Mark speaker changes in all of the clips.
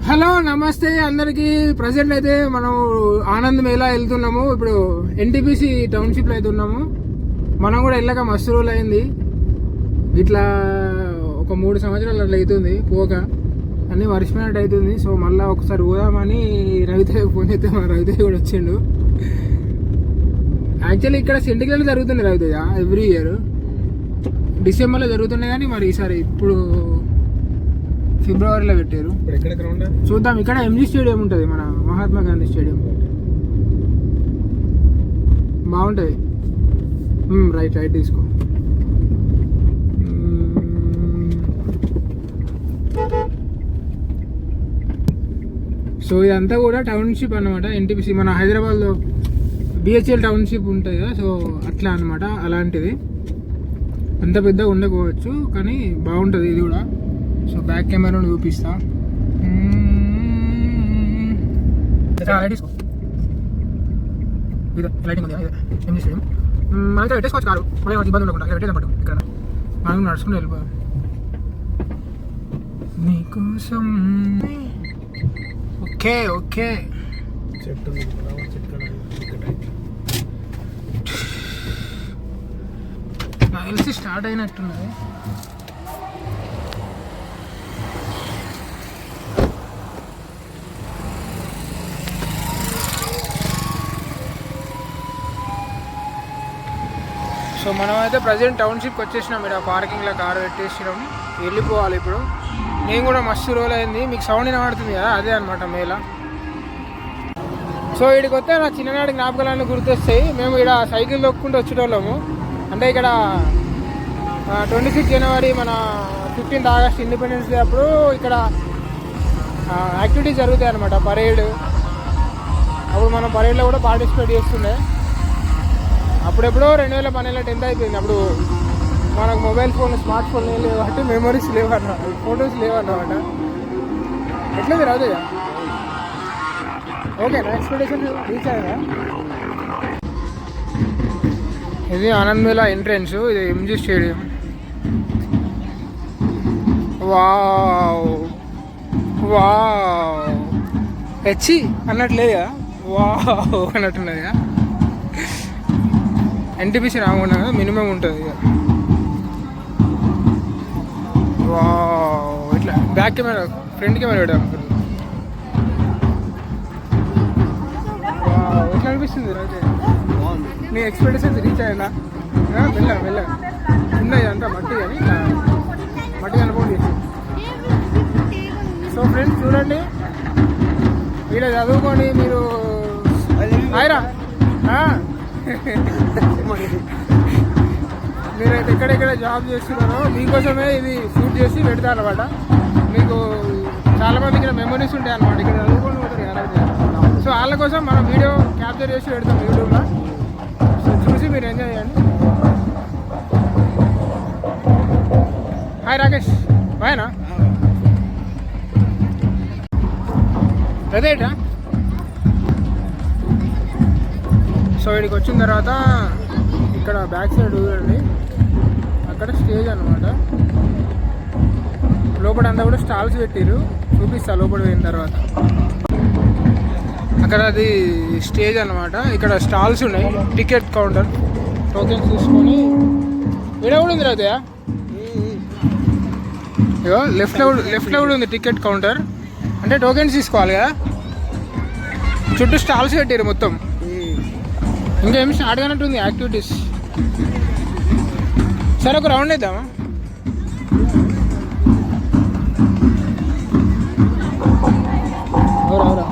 Speaker 1: Hello నమస్తే అందరికి. Present అయితే మనం ఆనంద్ మేళా వెళ్తున్నాము. ఇప్పుడు ఎన్టీపీసీ టౌన్షిప్లో అయితే ఉన్నాము. మనం కూడా వెళ్ళక మస్తు రోజులు అయింది. ఇట్లా ఒక 3 సంవత్సరాలు అట్లా అవుతుంది పోక, అన్నీ మర్చిపోయినట్టు అవుతుంది. సో మళ్ళీ ఒకసారి పోదామని రవితేజ ఫోన్ చేస్తే మన రవితేజ కూడా వచ్చిండు. యాక్చువల్లీ ఇక్కడ సిండికేట్ జరుగుతుంది రవితేజ ఎవ్రీ ఇయర్ డిసెంబర్లో జరుగుతున్నాయి, కానీ మరి ఈసారి ఇప్పుడు ఫిబ్రవరిలో పెట్టారు. చూద్దాం. ఇక్కడ ఎంజీ స్టేడియం ఉంటుంది, మన మహాత్మా గాంధీ స్టేడియం బాగుంటుంది. రైట్ తీసుకో. సో ఇదంతా కూడా టౌన్షిప్ అన్నమాట. ఎన్టీపీసీ మన హైదరాబాద్లో బిహెచ్ఎల్ టౌన్షిప్ ఉంటుంది కదా, సో అట్లా అనమాట. అలాంటిది అంత పెద్దగా ఉండకపోవచ్చు, కానీ బాగుంటుంది ఇది కూడా. సో బ్యాక్ కెమెరాను చూపిస్తా. లైటింగ్ ఉంది ఎంజీ స్టేడియం. మనకి పెట్టేసుకోవచ్చు కారు, మళ్ళీ ఇబ్బంది ఉండకుండా పెట్టేదన్నమాట. ఇక్కడ మనం నడుచుకుంటూ వెళ్ళిపోయాం నీకోసం. ఓకే ఓకే చెట్టు తెలిసి స్టార్ట్ అయినట్టున్నది. సో మనం అయితే ప్రజెంట్ టౌన్షిప్కి వచ్చేసినాం. ఇక్కడ పార్కింగ్లో కారు పెట్టేసినాం, వెళ్ళిపోవాలి ఇప్పుడు. నేను కూడా మస్తు రోజులు అయింది. మీకు సౌండ్ వినబడుతుంది కదా, అదే అనమాట మేళా. సో ఇక్కడికి వస్తే నా చిన్ననాటి జ్ఞాపకాలన్నీ గుర్తొస్తాయి. మేము ఇక్కడ సైకిల్ తొక్కుంటూ వచ్చేటోళ్ళము. అంటే ఇక్కడ 26 జనవరి మన 15th ఆగస్ట్ ఇండిపెండెన్స్ డే అప్పుడు ఇక్కడ యాక్టివిటీస్ జరుగుతాయి అనమాట, పరేడ్. అప్పుడు మనం పరేడ్లో కూడా పార్టిసిపేట్ చేస్తుండే. అప్పుడెప్పుడో 2012 10th అయిపోయింది. అప్పుడు మనకు మొబైల్ ఫోన్, స్మార్ట్ ఫోన్ ఏం లేవు కాబట్టి మెమరీస్ లేవన్నమాట, ఫొటోస్ లేవన్నమాట. ఎట్లేదు రాదు. ఓకే, నా ఎక్స్పెక్టేషన్ రీచ్ అయ్యా. ఇది ఆనంద్ మేళా ఎంట్రెన్స్, ఇది ఎంజీ స్టేడియం. వావ్ వావ్ హెచ్చి అన్నట్లేదా, వావ్ అన్నట్టున్నదిగా. ఎన్టీపీసీ రాకుండా మినిమం ఉంటుంది ఇక. వావ్ ఇట్లా బ్యాక్ కెమెరా, ఫ్రంట్ కెమెరా పెట్టాం. వావ్ ఎట్లా అనిపిస్తుంది రాజే? నీ ఎక్స్పెక్టేషన్స్ రీచ్ అయ్యిందా? వెళ్ళా కింద ఇదంతా మట్టి అని మట్టి అనుకోండి. సో ఫ్రెండ్స్ చూడండి, వీళ్ళు చదువుకొని మీరు ఆయరా మీరైతే ఎక్కడెక్కడ జాబ్ చేస్తున్నారో మీకోసమే ఇది షూట్ చేసి పెడతారు అనమాట. మీకు చాలామంది ఇక్కడ మెమరీస్ ఉంటాయి అనమాట, ఇక్కడ చదువుకొని పోతారు కదా. సో వాళ్ళ కోసం మనం వీడియో క్యాప్చర్ చేసి పెడతాం యూట్యూబ్లో. సో చూసి మీరు ఎంజాయ్ చేయండి. హాయ్ రాకేష్, బాయ్నా? అదేటా. సో ఇక్కడికి వచ్చిన తర్వాత ఇక్కడ బ్యాక్ సైడ్ చూడండి, అక్కడ స్టేజ్ అనమాట. లోపల అంతా కూడా స్టాల్స్ పెట్టిరు, చూపిస్తా లోపల పోయిన తర్వాత. అక్కడ అది స్టేజ్ అనమాట. ఇక్కడ స్టాల్స్ ఉన్నాయి, టికెట్ కౌంటర్, టోకెన్స్ తీసుకొని. ఇక్కడ కూడా ఉంది రాదయా, ఇగో లెఫ్ట్లో కూడా ఉంది టికెట్ కౌంటర్. అంటే టోకెన్స్ తీసుకోవాలి కదా. చుట్టూ స్టాల్స్ పెట్టారు మొత్తం. ఇంకా ఏమి స్టార్ట్ కానట్టుంది యాక్టివిటీస్. సరే ఒక రౌండ్ వేద్దామా? అవురా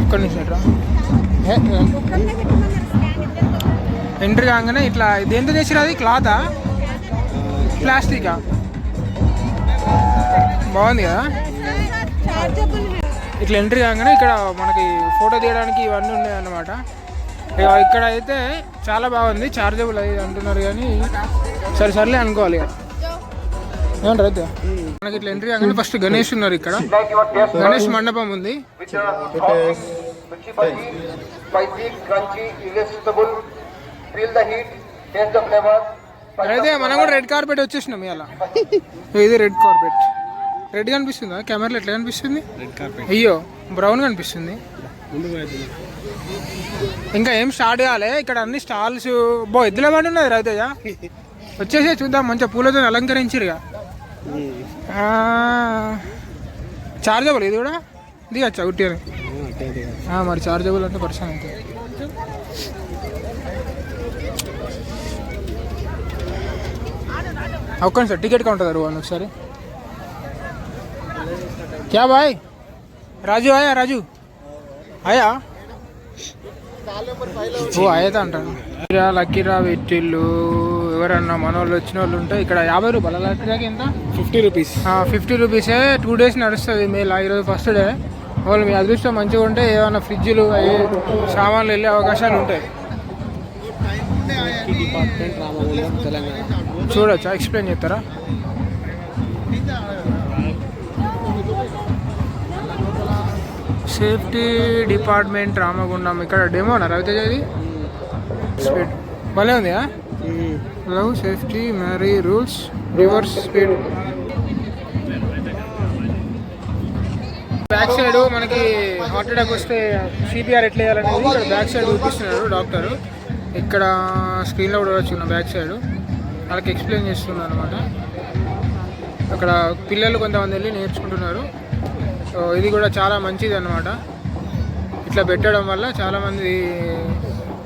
Speaker 1: ఒక్క నిమిషం రా. ఎంట్రీ కాగానే ఇట్లా దేంతో చేసిరా? అది క్లాతా, ప్లాస్టికా? బాగుంది కదా. ఇట్లా ఎంట్రీ కాగానే ఇక్కడ మనకి ఫోటో తీయడానికి ఇవన్నీ ఉన్నాయి అన్నమాట. ఇక్కడ అయితే చాలా బాగుంది, చార్జబుల్ అది అంటున్నారు, కానీ సర్లే అనుకోవాలి. ఏమంటారు అయితే మనకి ఇట్లా ఎంట్రీ కాగానే ఫస్ట్ గణేష్ ఉన్నారు. ఇక్కడ గణేష్ మండపం ఉంది. అయితే మనం కూడా రెడ్ కార్పెట్ వచ్చేసినాం ఇలా. ఇది రెడ్ కార్పెట్. రెడ్ కనిపిస్తుందా కెమెరాలో? ఎట్లా కనిపిస్తుంది? అయ్యో బ్రౌన్ కనిపిస్తుంది. ఇంకా ఏం స్టార్ట్ కాలే. ఇక్కడ అన్ని స్టాల్స్ ఎద్దుల బండి ఉన్నది రవితేజ. వచ్చేసే చూద్దాం. మంచిగా పూలతో అలంకరించిరుగా. చార్జబుల్ ఇది కూడా దిగచ్చా ఉట్టి అని. మరి చార్జబుల్ అంటే పర్సన్ అయితే ఒక్క సార్ టికెట్ కౌంటర్ గారు ఒకసారి. क्या भाई राजू आया? राजू आया? ఓ ఆయతా అంటాను. లక్కీరా వెట్టిళ్ళు ఎవరన్నా మన వాళ్ళు వచ్చిన వాళ్ళు ఉంటే ఇక్కడ 50 రూపాయలు. లక్కీరాకి ఎంత? 50 రూపీస్. 50 రూపీసే. 2 days నడుస్తుంది మేళ. ఈరోజు ఫస్ట్ డే. వాళ్ళు మీ అదృష్టం మంచిగా ఉంటే ఏమైనా ఫ్రిడ్జ్లు అవి సామాన్లు వెళ్ళే అవకాశాలు ఉంటాయి. చూడొచ్చా? ఎక్స్ప్లెయిన్ చేస్తారా? Safety department Ramagundam. ఇక్కడ డెమోనా రవితేజ? ఇది స్పీడ్ భలే ఉంది. Love safety marry rules reverse speed. Back side మనకి హార్ట్ అటాక్ వస్తే సిపిఆర్ ఎట్లా వేయాలనేది ఇక్కడ బ్యాక్ సైడ్ చూపిస్తున్నారు డాక్టర్. ఇక్కడ స్క్రీన్లో కూడా వచ్చి బ్యాక్ సైడ్ వాళ్ళకి ఎక్స్ప్లెయిన్ చేస్తున్నారు అనమాట. అక్కడ పిల్లలు కొంతమంది వెళ్ళి నేర్చుకుంటున్నారు. ఇది కూడా చాలా మంచిది అన్నమాట. ఇట్లా పెట్టడం వల్ల చాలామంది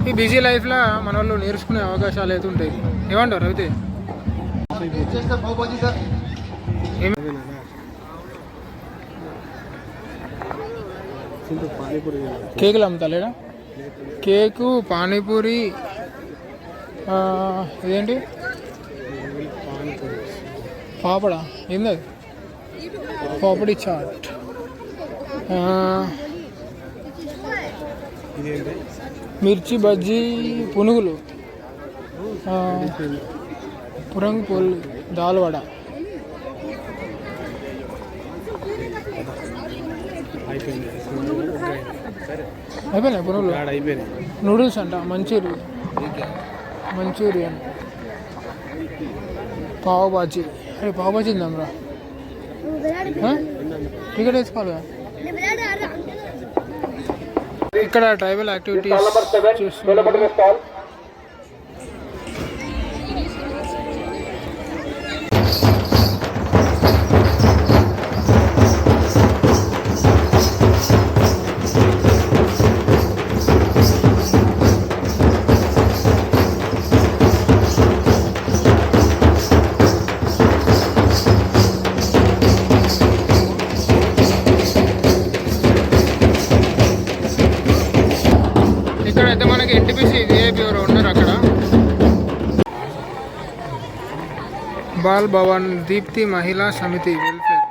Speaker 1: ఈ బిజీ లైఫ్లో మన వాళ్ళు నేర్చుకునే అవకాశాలు అయితే ఉంటాయి. ఏమంటారు అయితే? కేకులు అమ్ముతాలేడా? కేకు, పానీపూరి, ఇదేంటి పాపడా? ఏంది అది? పాపడి చాట్, మిర్చి బజ్జీ, పునుగులు, పురంగ్ పొల్లి, దాల్వడ. అయిపోయినాయి పునుగులు. నూడిల్స్ అంట, మంచూరియన్, పావ్ బాజీ. అరే పావ్ బాజీ తిందాంరా. టికెట్ వేసుకోవాలి. ఇక్కడ ట్రైబల్ యాక్టివిటీస్ చూస్తున్నారు. ఇక్కడైతే మనకి ఎన్టీపీసీ విఐపి ఎవరు ఉన్నారు అక్కడ. బాల్ భవన్ దీప్తి మహిళా సమితి వెల్ఫేర్.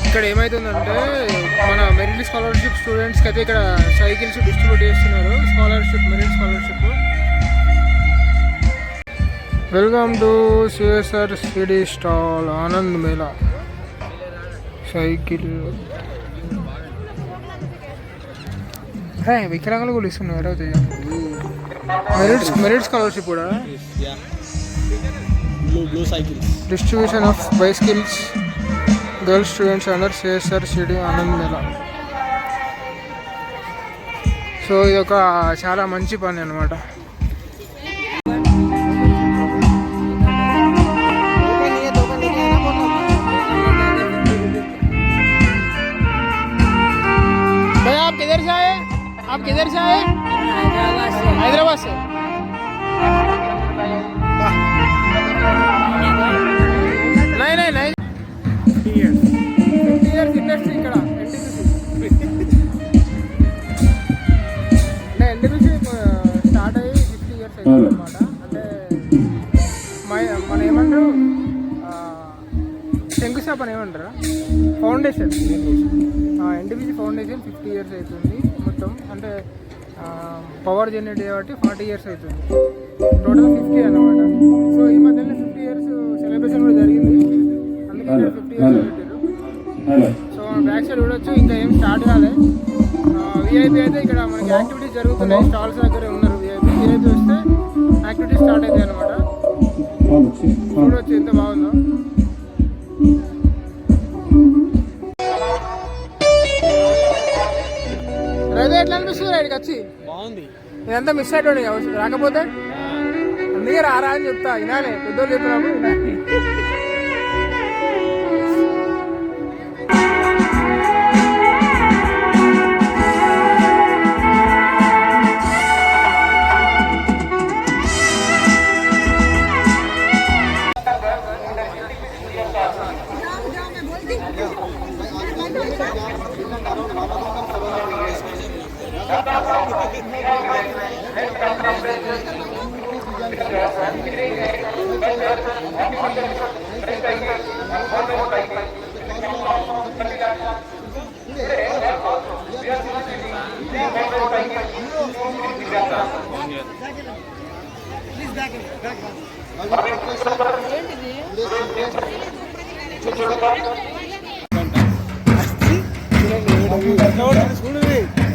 Speaker 1: ఇక్కడ ఏమవుతుందంటే మన మెరిట్ స్కాలర్షిప్ స్టూడెంట్స్కి అయితే ఇక్కడ సైకిల్స్ డిస్ట్రిబ్యూట్ చేస్తున్నారు. Merit scholarship. Welcome to CSR CD stall Anand Mela. Cycle వికలాంగులు కూడా ఇస్తున్నారు. మెరిట్ స్కాలర్షిప్ కూడా. Distribution of bicycles girls students under CSR CD Anand Mela. So ఇది ఒక చాలా మంచి పని అన్నమాట. आप किधर से आए? हैदराबाद से. नहीं 50 years इंडस्ट्री ఇక్కడ ఎన్టీపీసీ స్టార్ట్ అయ్యి 50 years అయింది అన్నమాట. అంటే మన ఏమంటారు శంకుస్థాపన ఏమంటారా? ఫౌండేషన్. ఎన్టీపీసీ ఫౌండేషన్ 50 years అవుతుంది మొత్తం. అంటే పవర్ జనరేట్ కాబట్టి 40 years అవుతుంది. టోటల్ 50 అన్నమాట. సో ఈ మధ్యలో 50 years సెలబ్రేషన్ కూడా జరిగింది. అందుకే 50 years పెట్టారు. సో బ్యాక్ సైడ్ చూడొచ్చు. ఇంకా ఏం స్టార్ట్ కాలే. విఐపి అయితే ఇక్కడ మనకి యాక్టివిటీస్ జరుగుతున్నాయి. స్టాల్స్ దగ్గరే ఉన్నారు. విఐపి వస్తే యాక్టివిటీస్ స్టార్ట్ అవుతాయి అనమాట. చూడవచ్చు ఎంత బాగుందో. రైతే ఎట్లా అనిపిస్తుంది రైడ్కి వచ్చి?
Speaker 2: బాగుంది.
Speaker 1: ఇదంతా మిస్ అయిపోయింది రాకపోతే, అందుకే రారా అని చెప్తా. వినాలి, పెద్దోళ్ళు చెప్పినప్పుడు వినాలి.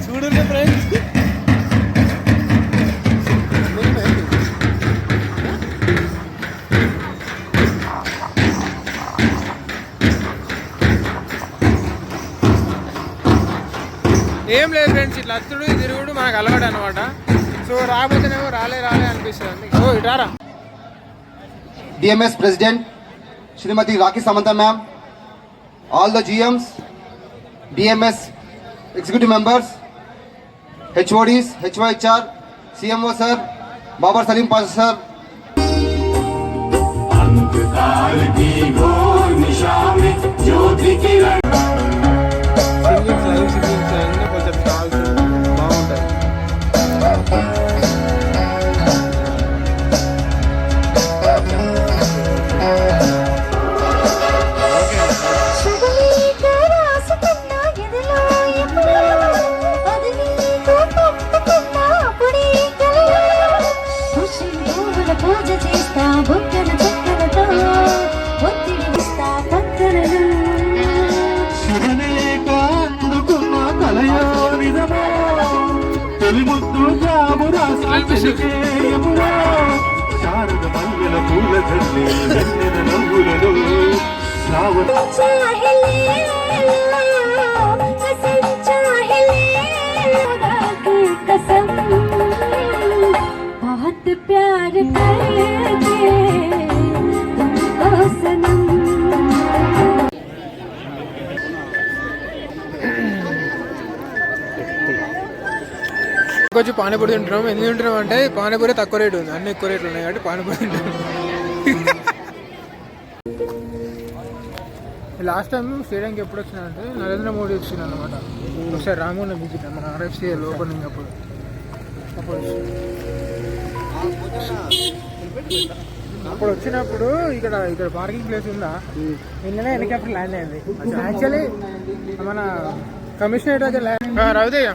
Speaker 2: చూడండి ఫ్రెండ్స్,
Speaker 1: ఏం లేదు ఫ్రెండ్స్, ఇట్లా అత్తుడు తిరుగుడు మనకు అలవాటు అనమాట. సో రాబోతేనేమో రాలే అనిపిస్తుంది. ఓ ఇటారా.
Speaker 3: DMS President Shrimati Rakhi Samanta ma'am, all the GMs, DMS executive members, HODs, HYHR, CMO sir, Babar Salim Pasha sir.
Speaker 4: बहुत प्यार करते तुमको सनम.
Speaker 1: వచ్చి పానీపూరి తింటున్నాం. ఎందుకు తింటున్నాం అంటే పానీపూరి తక్కువ రేటు ఉంది, అన్ని ఎక్కువ రేట్లు ఉన్నాయి కాబట్టి పానీపూరి తింటున్నాం. లాస్ట్ టైం స్టేడియంకి ఎప్పుడు వచ్చినా అంటే నరేంద్ర మోడీ వచ్చింది అనమాట. ఒకసారి రామోహన్ విజిట్ మన RFCL ఓపెనింగ్ అప్పుడు వచ్చినప్పుడు ఇక్కడ పార్కింగ్ ప్లేస్ ఉందా, నిన్ననే హెలికాప్టర్ ల్యాండ్ అయింది. యాక్చువల్లీ మన కమిషనరేట్ దగ్గర ల్యాండ్. రవిదయ్య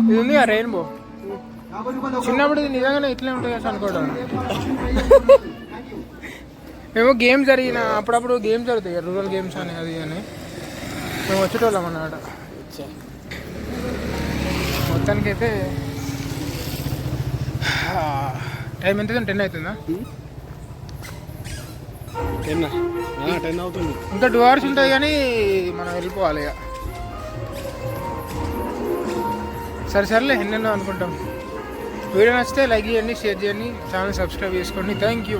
Speaker 1: ఇది ఉంది రెయిన్బో. చిన్నప్పుడు ఇది నిజంగానే ఇట్లే ఉంటుంది కదా అనుకోవడం. మేము గేమ్స్ జరిగిన అప్పుడప్పుడు గేమ్స్ జరుగుతాయి, రూరల్ గేమ్స్ అని అది అని మేము వచ్చేటోళ్ళం అన్నమాట. మొత్తానికైతే టైం ఎంత 10 అవుతుందా?
Speaker 2: 10 అవుతుంది.
Speaker 1: ఇంకా 2 hours ఉంటుంది కానీ మనం వెళ్ళిపోవాలి ఇక. సరేలే, ఎన్నెన్నో అనుకుంటాం. వీడియో నచ్చితే లైక్ చేయండి, షేర్ చేయండి, ఛానల్ సబ్స్క్రైబ్ చేసుకోండి. Thank you.